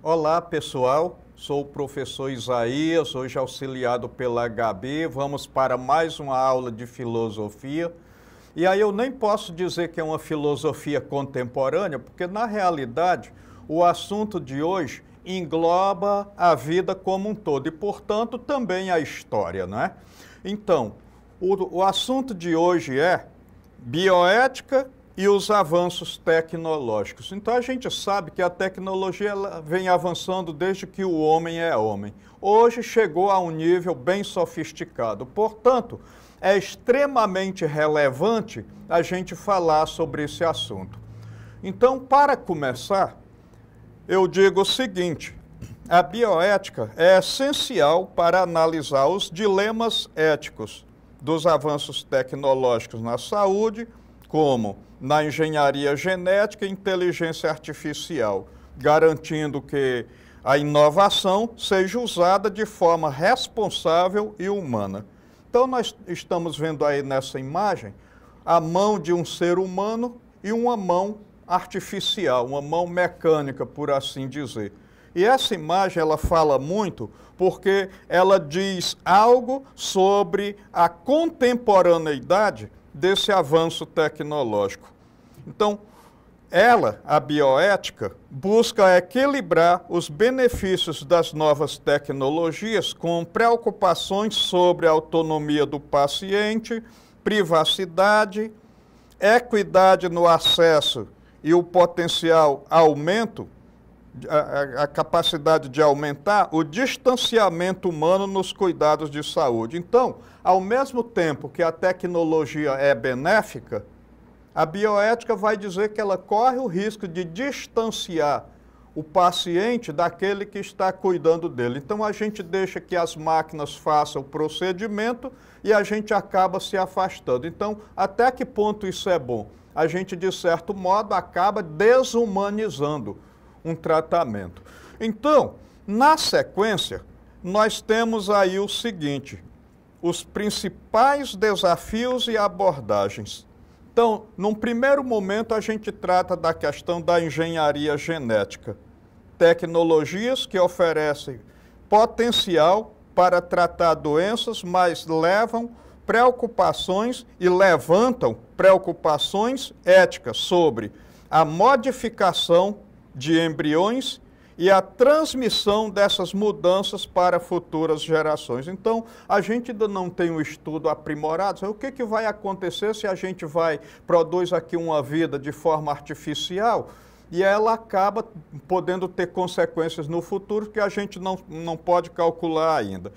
Olá, pessoal. Sou o professor Isaías, hoje auxiliado pela Gabi. Vamos para mais uma aula de filosofia. E aí eu nem posso dizer que é uma filosofia contemporânea, porque na realidade o assunto de hoje engloba a vida como um todo e, portanto, também a história, não é? Então, o assunto de hoje é bioética e os avanços tecnológicos. Então a gente sabe que a tecnologia ela vem avançando desde que o homem é homem. Hoje chegou a um nível bem sofisticado. Portanto, é extremamente relevante a gente falar sobre esse assunto. Então, para começar, eu digo o seguinte: a bioética é essencial para analisar os dilemas éticos dos avanços tecnológicos na saúde, como na engenharia genética e inteligência artificial, garantindo que a inovação seja usada de forma responsável e humana. Então, nós estamos vendo aí nessa imagem a mão de um ser humano e uma mão artificial, uma mão mecânica, por assim dizer. E essa imagem, ela fala muito porque ela diz algo sobre a contemporaneidade desse avanço tecnológico. Então, a bioética, busca equilibrar os benefícios das novas tecnologias com preocupações sobre a autonomia do paciente, privacidade, equidade no acesso e o potencial aumento, a capacidade de aumentar o distanciamento humano nos cuidados de saúde. Então, ao mesmo tempo que a tecnologia é benéfica, a bioética vai dizer que ela corre o risco de distanciar o paciente daquele que está cuidando dele. Então, a gente deixa que as máquinas façam o procedimento e a gente acaba se afastando. Então, até que ponto isso é bom? A gente, de certo modo, acaba desumanizando um tratamento. Então, na sequência, nós temos aí o seguinte: os principais desafios e abordagens. Então, num primeiro momento, a gente trata da questão da engenharia genética. Tecnologias que oferecem potencial para tratar doenças, mas levantam preocupações éticas sobre a modificação de embriões e a transmissão dessas mudanças para futuras gerações. Então, a gente ainda não tem um estudo aprimorado. O que vai acontecer se a gente produz aqui uma vida de forma artificial e ela acaba podendo ter consequências no futuro que a gente não pode calcular ainda.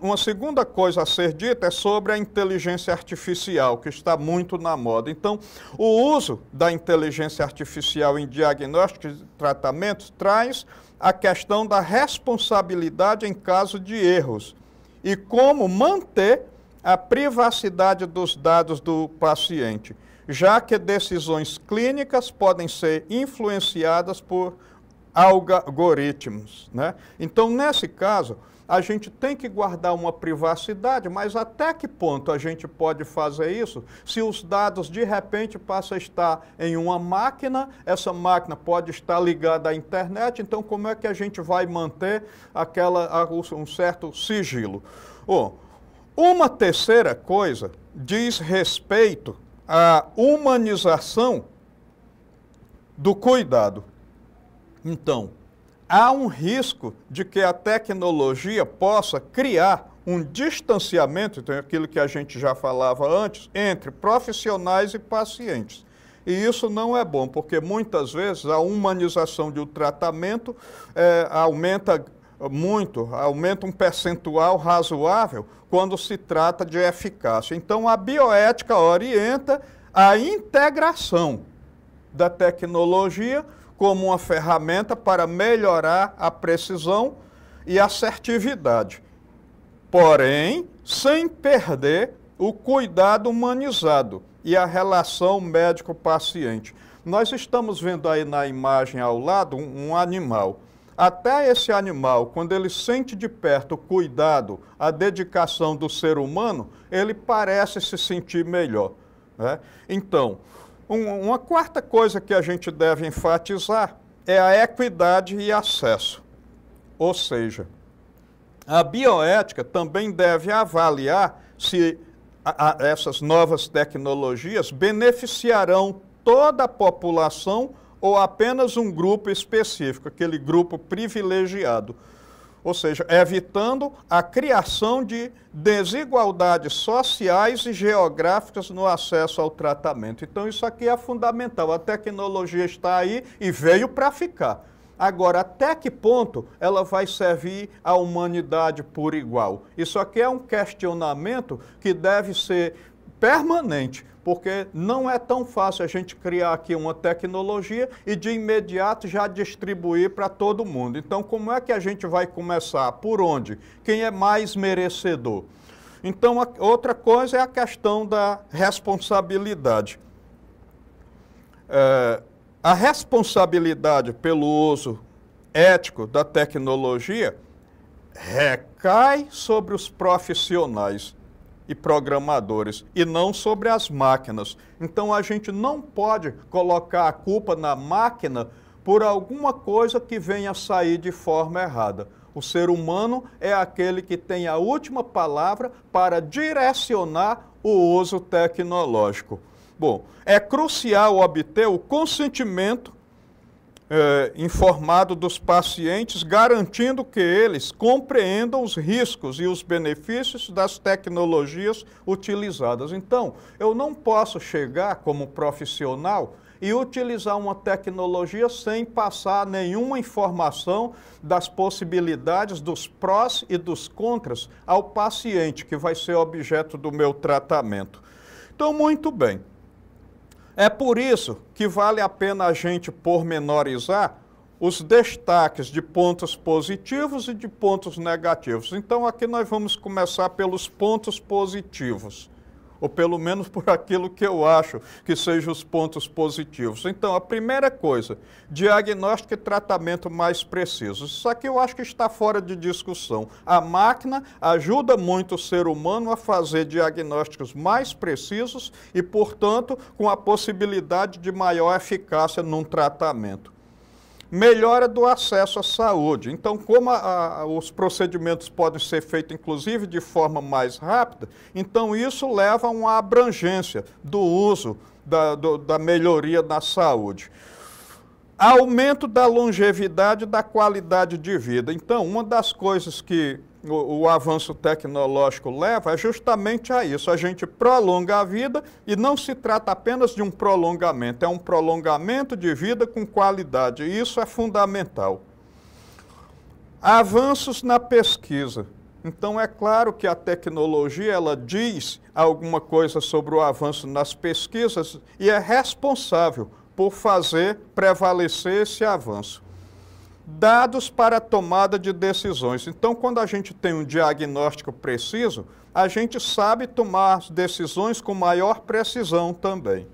Uma segunda coisa a ser dita é sobre a inteligência artificial, que está muito na moda. Então, o uso da inteligência artificial em diagnósticos e tratamentos traz a questão da responsabilidade em caso de erros e como manter a privacidade dos dados do paciente, já que decisões clínicas podem ser influenciadas por algoritmos, né? Então, nesse caso, a gente tem que guardar uma privacidade, mas até que ponto a gente pode fazer isso se os dados, de repente, passam a estar em uma máquina, essa máquina pode estar ligada à internet, então como é que a gente vai manter um certo sigilo? Uma terceira coisa diz respeito à humanização do cuidado. Então, há um risco de que a tecnologia possa criar um distanciamento, então aquilo que a gente já falava antes, entre profissionais e pacientes. E isso não é bom, porque muitas vezes a humanização de um tratamento aumenta um percentual razoável quando se trata de eficácia. Então, a bioética orienta a integração da tecnologia como uma ferramenta para melhorar a precisão e assertividade, porém, sem perder o cuidado humanizado e a relação médico-paciente. Nós estamos vendo aí na imagem ao lado um animal. Até esse animal, quando ele sente de perto o cuidado, a dedicação do ser humano, ele parece se sentir melhor, né? Então, uma quarta coisa que a gente deve enfatizar é a equidade e acesso. Ou seja, a bioética também deve avaliar se essas novas tecnologias beneficiarão toda a população ou apenas um grupo específico, aquele grupo privilegiado. Ou seja, evitando a criação de desigualdades sociais e geográficas no acesso ao tratamento. Então, isso aqui é fundamental. A tecnologia está aí e veio para ficar. Agora, até que ponto ela vai servir à humanidade por igual? Isso aqui é um questionamento que deve ser permanente, porque não é tão fácil a gente criar aqui uma tecnologia e de imediato já distribuir para todo mundo. Então, como é que a gente vai começar? Por onde? Quem é mais merecedor? Então, outra coisa é a questão da responsabilidade. A responsabilidade pelo uso ético da tecnologia recai sobre os profissionais e programadores, e não sobre as máquinas. Então, a gente não pode colocar a culpa na máquina por alguma coisa que venha a sair de forma errada. O ser humano é aquele que tem a última palavra para direcionar o uso tecnológico. Bom, é crucial obter o consentimento informado dos pacientes, garantindo que eles compreendam os riscos e os benefícios das tecnologias utilizadas. Então, eu não posso chegar como profissional e utilizar uma tecnologia sem passar nenhuma informação das possibilidades, dos prós e dos contras ao paciente, que vai ser objeto do meu tratamento. Então, muito bem. É por isso que vale a pena a gente pormenorizar os destaques de pontos positivos e de pontos negativos. Então, aqui nós vamos começar pelos pontos positivos, ou pelo menos por aquilo que eu acho que sejam os pontos positivos. Então, a primeira coisa, diagnóstico e tratamento mais precisos. Isso aqui eu acho que está fora de discussão. A máquina ajuda muito o ser humano a fazer diagnósticos mais precisos e, portanto, com a possibilidade de maior eficácia num tratamento. Melhora do acesso à saúde. Então, como os procedimentos podem ser feitos, inclusive, de forma mais rápida, então isso leva a uma abrangência do uso da melhoria na saúde. Aumento da longevidade e da qualidade de vida. Então, uma das coisas que o avanço tecnológico leva é justamente a isso, a gente prolonga a vida, e não se trata apenas de um prolongamento, é um prolongamento de vida com qualidade, e isso é fundamental. Avanços na pesquisa. Então, é claro que a tecnologia, ela diz alguma coisa sobre o avanço nas pesquisas e é responsável por fazer prevalecer esse avanço. Dados para a tomada de decisões. Então, quando a gente tem um diagnóstico preciso, a gente sabe tomar as decisões com maior precisão também.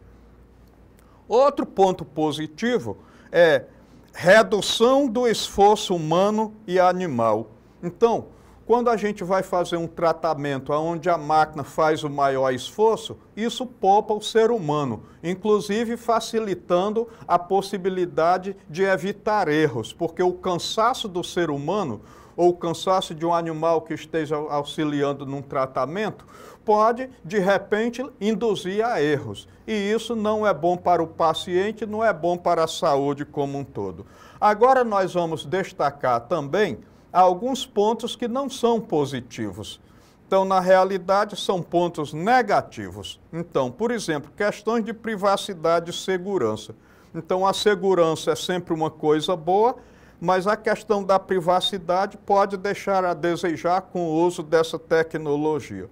Outro ponto positivo é redução do esforço humano e animal. Então, quando a gente vai fazer um tratamento onde a máquina faz o maior esforço, isso poupa o ser humano, inclusive facilitando a possibilidade de evitar erros, porque o cansaço do ser humano ou o cansaço de um animal que esteja auxiliando num tratamento pode, de repente, induzir a erros. E isso não é bom para o paciente, não é bom para a saúde como um todo. Agora nós vamos destacar também alguns pontos que não são positivos. Então, na realidade, são pontos negativos. Então, por exemplo, questões de privacidade e segurança. Então, a segurança é sempre uma coisa boa, mas a questão da privacidade pode deixar a desejar com o uso dessa tecnologia.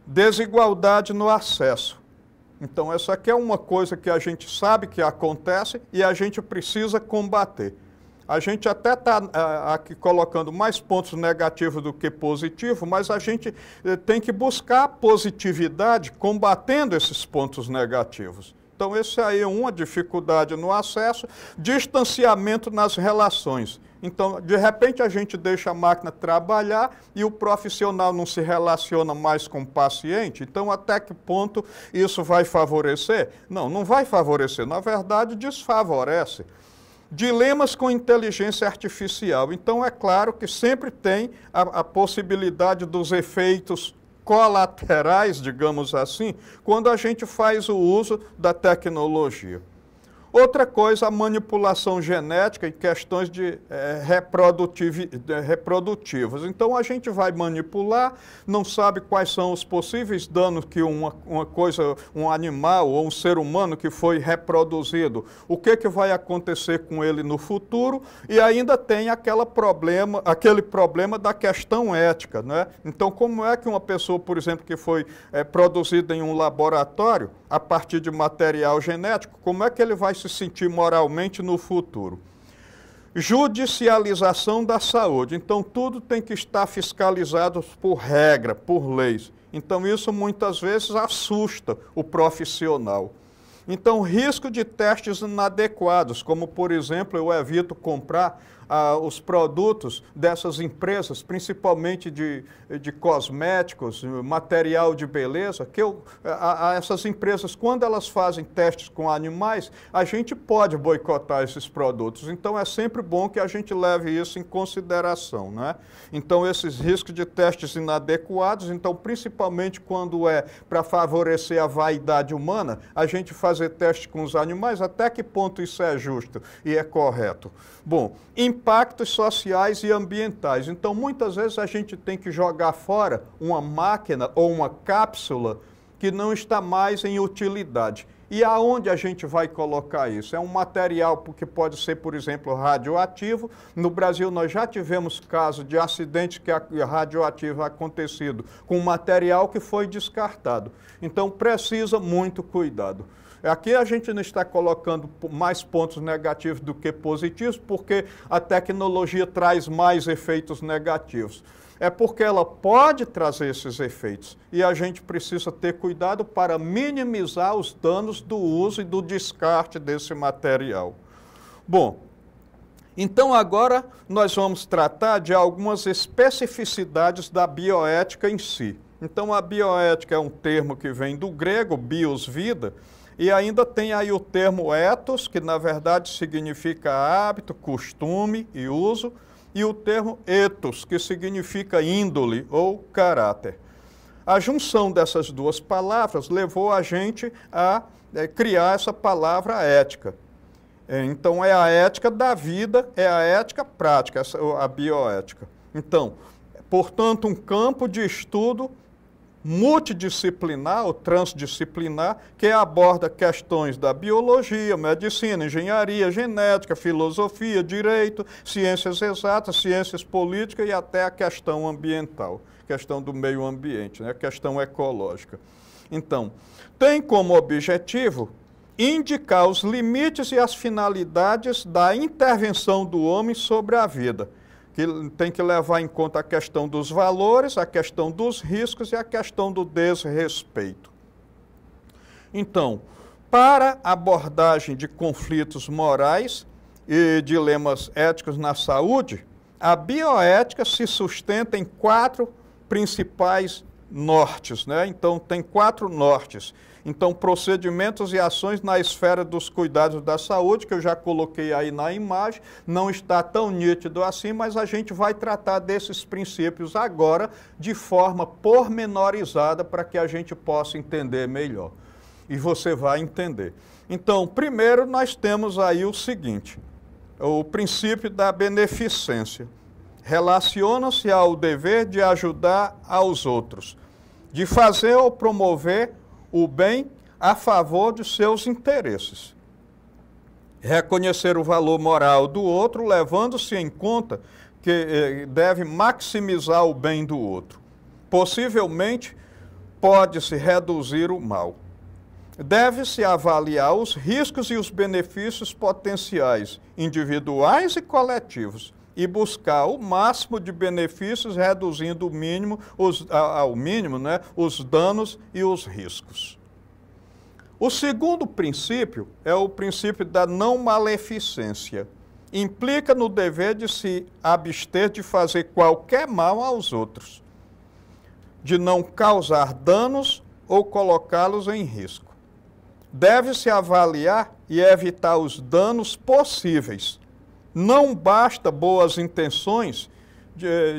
Desigualdade no acesso. Então, essa aqui é uma coisa que a gente sabe que acontece e a gente precisa combater. A gente até está aqui colocando mais pontos negativos do que positivos, mas a gente tem que buscar positividade combatendo esses pontos negativos. Então, esse aí é uma dificuldade no acesso, distanciamento nas relações. Então, de repente, a gente deixa a máquina trabalhar e o profissional não se relaciona mais com o paciente. Então, até que ponto isso vai favorecer? Não, não vai favorecer. Na verdade, desfavorece. Dilemas com inteligência artificial. Então, é claro que sempre tem a possibilidade dos efeitos colaterais, digamos assim, quando a gente faz o uso da tecnologia. Outra coisa, a manipulação genética em questões de reprodutivas. Então, a gente vai manipular, não sabe quais são os possíveis danos que um animal ou um ser humano que foi reproduzido, o que vai acontecer com ele no futuro, e ainda tem aquele problema da questão ética, né? Então, como é que uma pessoa, por exemplo, que foi produzida em um laboratório, a partir de material genético, como é que ele vai se sentir moralmente no futuro? Judicialização da saúde. Então, tudo tem que estar fiscalizado por regra, por leis. Então, isso muitas vezes assusta o profissional. Então, risco de testes inadequados, como, por exemplo, eu evito comprar os produtos dessas empresas, principalmente de cosméticos, material de beleza, que essas empresas, quando elas fazem testes com animais, a gente pode boicotar esses produtos. Então, é sempre bom que a gente leve isso em consideração, né? Então, esses riscos de testes inadequados, então, principalmente quando é para favorecer a vaidade humana, a gente fazer teste com os animais, até que ponto isso é justo e é correto? Bom, impactos sociais e ambientais. Então, muitas vezes a gente tem que jogar fora uma máquina ou uma cápsula que não está mais em utilidade. E aonde a gente vai colocar isso? É um material que pode ser, por exemplo, radioativo. No Brasil, nós já tivemos casos de acidentes radioativo acontecido com material que foi descartado. Então, precisa muito cuidado. Aqui a gente não está colocando mais pontos negativos do que positivos, porque a tecnologia traz mais efeitos negativos. É porque ela pode trazer esses efeitos e a gente precisa ter cuidado para minimizar os danos do uso e do descarte desse material. Bom, então agora nós vamos tratar de algumas especificidades da bioética em si. Então a bioética é um termo que vem do grego, bios, vida, e ainda tem aí o termo ethos, que na verdade significa hábito, costume e uso, e o termo ethos, que significa índole ou caráter. A junção dessas duas palavras levou a gente a criar essa palavra ética. Então é a ética da vida, é a ética prática, a bioética. Então, portanto, um campo de estudo multidisciplinar ou transdisciplinar, que aborda questões da biologia, medicina, engenharia, genética, filosofia, direito, ciências exatas, ciências políticas e até a questão ambiental, questão do meio ambiente, né? Questão ecológica. Então, tem como objetivo indicar os limites e as finalidades da intervenção do homem sobre a vida, que tem que levar em conta a questão dos valores, a questão dos riscos e a questão do desrespeito. Então, para abordagem de conflitos morais e dilemas éticos na saúde, a bioética se sustenta em 4 principais nortes, né? Então, tem 4 nortes. Então, procedimentos e ações na esfera dos cuidados da saúde, que eu já coloquei aí na imagem, não está tão nítido assim, mas a gente vai tratar desses princípios agora de forma pormenorizada para que a gente possa entender melhor. E você vai entender. Então, primeiro nós temos aí o seguinte, o princípio da beneficência. Relaciona-se ao dever de ajudar aos outros, de fazer ou promover o bem a favor de seus interesses. Reconhecer o valor moral do outro, levando-se em conta que deve maximizar o bem do outro. Possivelmente, pode-se reduzir o mal. Deve-se avaliar os riscos e os benefícios potenciais, individuais e coletivos, e buscar o máximo de benefícios, reduzindo ao mínimo, né, os danos e os riscos. O segundo princípio é o princípio da não maleficência. Implica no dever de se abster de fazer qualquer mal aos outros, de não causar danos ou colocá-los em risco. Deve-se avaliar e evitar os danos possíveis, Não basta boas intenções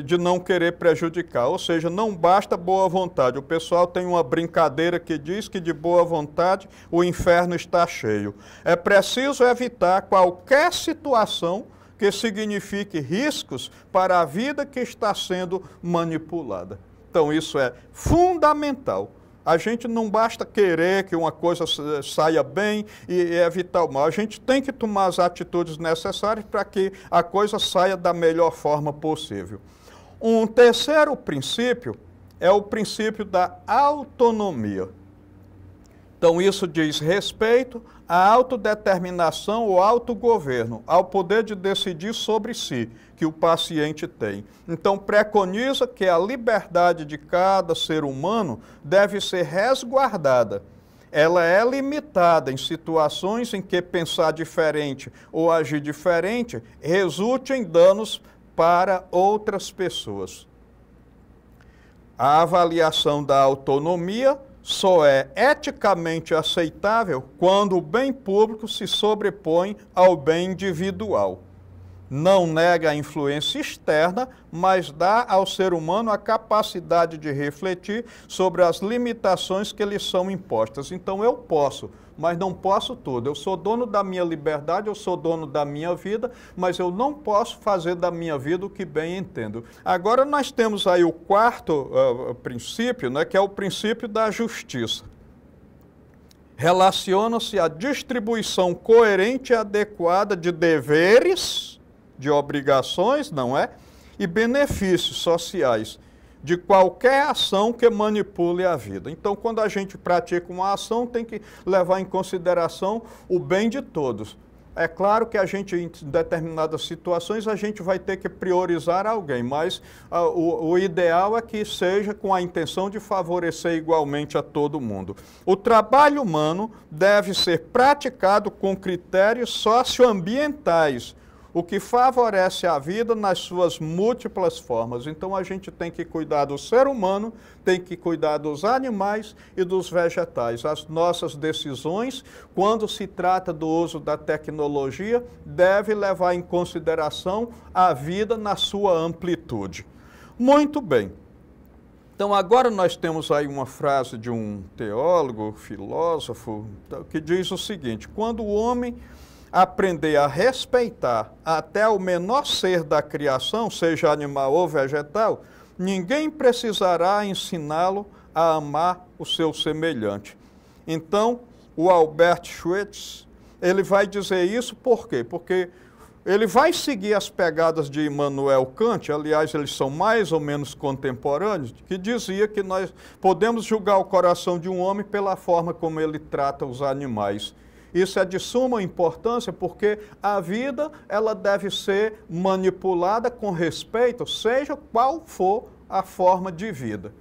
de não querer prejudicar, ou seja, não basta boa vontade. O pessoal tem uma brincadeira que diz que de boa vontade o inferno está cheio. É preciso evitar qualquer situação que signifique riscos para a vida que está sendo manipulada. Então isso é fundamental. A gente não basta querer que uma coisa saia bem e evitar o mal. A gente tem que tomar as atitudes necessárias para que a coisa saia da melhor forma possível. Um terceiro princípio é o princípio da autonomia. Então isso diz respeito à autodeterminação ou autogoverno, ao poder de decidir sobre si, que o paciente tem. Então, preconiza que a liberdade de cada ser humano deve ser resguardada. Ela é limitada em situações em que pensar diferente ou agir diferente resulte em danos para outras pessoas. A avaliação da autonomia só é eticamente aceitável quando o bem público se sobrepõe ao bem individual. Não nega a influência externa, mas dá ao ser humano a capacidade de refletir sobre as limitações que lhe são impostas. Então eu posso, mas não posso tudo. Eu sou dono da minha liberdade, eu sou dono da minha vida, mas eu não posso fazer da minha vida o que bem entendo. Agora nós temos aí o quarto princípio, né, que é o princípio da justiça. Relaciona-se à distribuição coerente e adequada de deveres, de obrigações, não é? E benefícios sociais de qualquer ação que manipule a vida. Então, quando a gente pratica uma ação, tem que levar em consideração o bem de todos. É claro que a gente, em determinadas situações, a gente vai ter que priorizar alguém, mas o ideal é que seja com a intenção de favorecer igualmente a todo mundo. O trabalho humano deve ser praticado com critérios socioambientais, o que favorece a vida nas suas múltiplas formas. Então a gente tem que cuidar do ser humano, tem que cuidar dos animais e dos vegetais. As nossas decisões, quando se trata do uso da tecnologia, devem levar em consideração a vida na sua amplitude. Muito bem. Então agora nós temos aí uma frase de um teólogo, filósofo, que diz o seguinte: quando o homem aprender a respeitar até o menor ser da criação, seja animal ou vegetal, ninguém precisará ensiná-lo a amar o seu semelhante. Então, o Albert Schweitzer, ele vai dizer isso por quê? Porque ele vai seguir as pegadas de Immanuel Kant, aliás, eles são mais ou menos contemporâneos, que dizia que nós podemos julgar o coração de um homem pela forma como ele trata os animais. Isso é de suma importância porque a vida ela deve ser manipulada com respeito, seja qual for a forma de vida.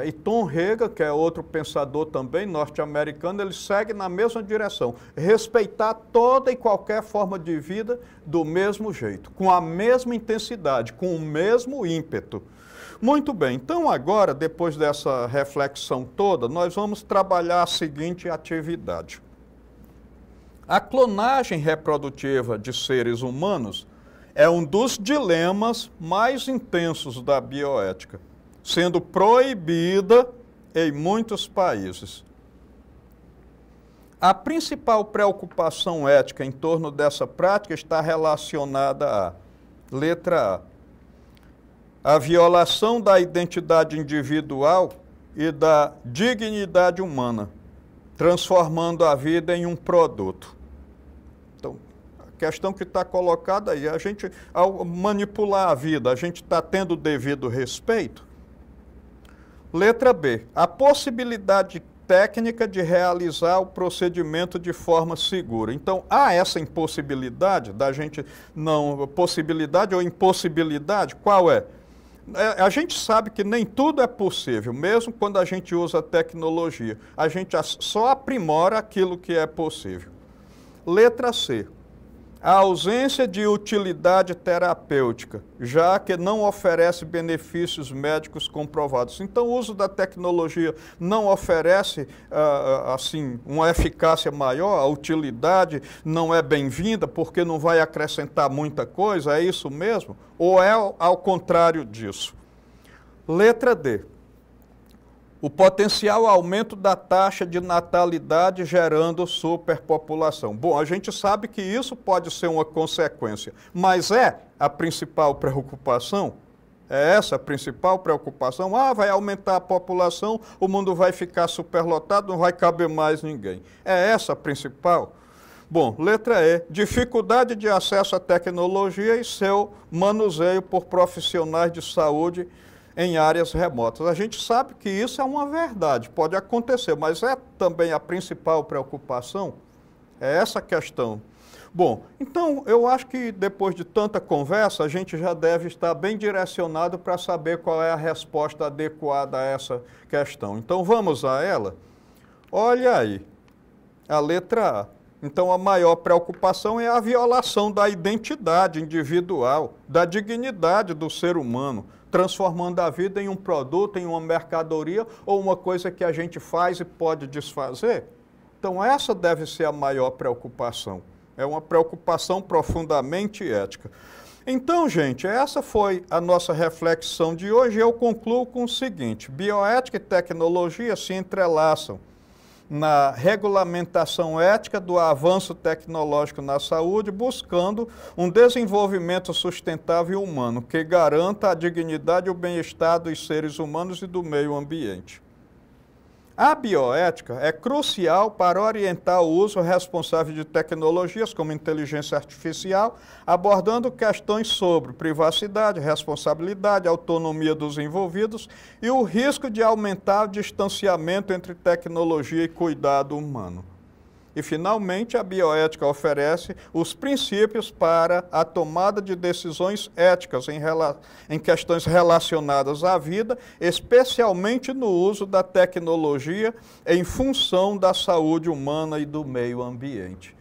E Tom Hegel, que é outro pensador também norte-americano, ele segue na mesma direção. Respeitar toda e qualquer forma de vida do mesmo jeito, com a mesma intensidade, com o mesmo ímpeto. Muito bem, então agora, depois dessa reflexão toda, nós vamos trabalhar a seguinte atividade. A clonagem reprodutiva de seres humanos é um dos dilemas mais intensos da bioética, sendo proibida em muitos países. A principal preocupação ética em torno dessa prática está relacionada a, letra A violação da identidade individual e da dignidade humana, transformando a vida em um produto. Então, a questão que está colocada aí, a gente, ao manipular a vida, a gente está tendo o devido respeito? Letra B, a possibilidade técnica de realizar o procedimento de forma segura. Então, há essa impossibilidade da gente não... Possibilidade ou impossibilidade, qual é? A gente sabe que nem tudo é possível, mesmo quando a gente usa a tecnologia. A gente só aprimora aquilo que é possível. Letra C. A ausência de utilidade terapêutica, já que não oferece benefícios médicos comprovados. Então, o uso da tecnologia não oferece, assim, uma eficácia maior, a utilidade não é bem-vinda porque não vai acrescentar muita coisa, é isso mesmo? Ou é ao contrário disso? Letra D. O potencial aumento da taxa de natalidade gerando superpopulação. Bom, a gente sabe que isso pode ser uma consequência, mas é a principal preocupação? É essa a principal preocupação? Ah, vai aumentar a população, o mundo vai ficar superlotado, não vai caber mais ninguém. É essa a principal? Bom, letra E, dificuldade de acesso à tecnologia e seu manuseio por profissionais de saúde em áreas remotas. A gente sabe que isso é uma verdade, pode acontecer, mas é também a principal preocupação? É essa a questão. Bom, então eu acho que depois de tanta conversa, a gente já deve estar bem direcionado para saber qual é a resposta adequada a essa questão. Então vamos a ela? Olha aí, a letra A. Então, a maior preocupação é a violação da identidade individual, da dignidade do ser humano, transformando a vida em um produto, em uma mercadoria ou uma coisa que a gente faz e pode desfazer. Então, essa deve ser a maior preocupação. É uma preocupação profundamente ética. Então, gente, essa foi a nossa reflexão de hoje. Eu concluo com o seguinte: bioética e tecnologia se entrelaçam na regulamentação ética do avanço tecnológico na saúde, buscando um desenvolvimento sustentável humano que garanta a dignidade e o bem-estar dos seres humanos e do meio ambiente. A bioética é crucial para orientar o uso responsável de tecnologias como inteligência artificial, abordando questões sobre privacidade, responsabilidade, autonomia dos envolvidos e o risco de aumentar o distanciamento entre tecnologia e cuidado humano. E, finalmente, a bioética oferece os princípios para a tomada de decisões éticas em questões relacionadas à vida, especialmente no uso da tecnologia em função da saúde humana e do meio ambiente.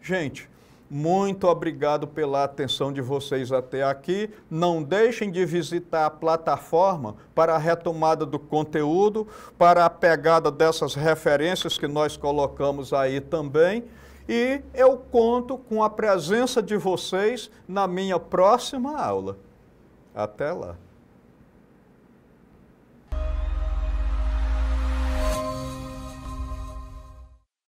Gente, muito obrigado pela atenção de vocês até aqui. Não deixem de visitar a plataforma para a retomada do conteúdo, para a pegada dessas referências que nós colocamos aí também. E eu conto com a presença de vocês na minha próxima aula. Até lá!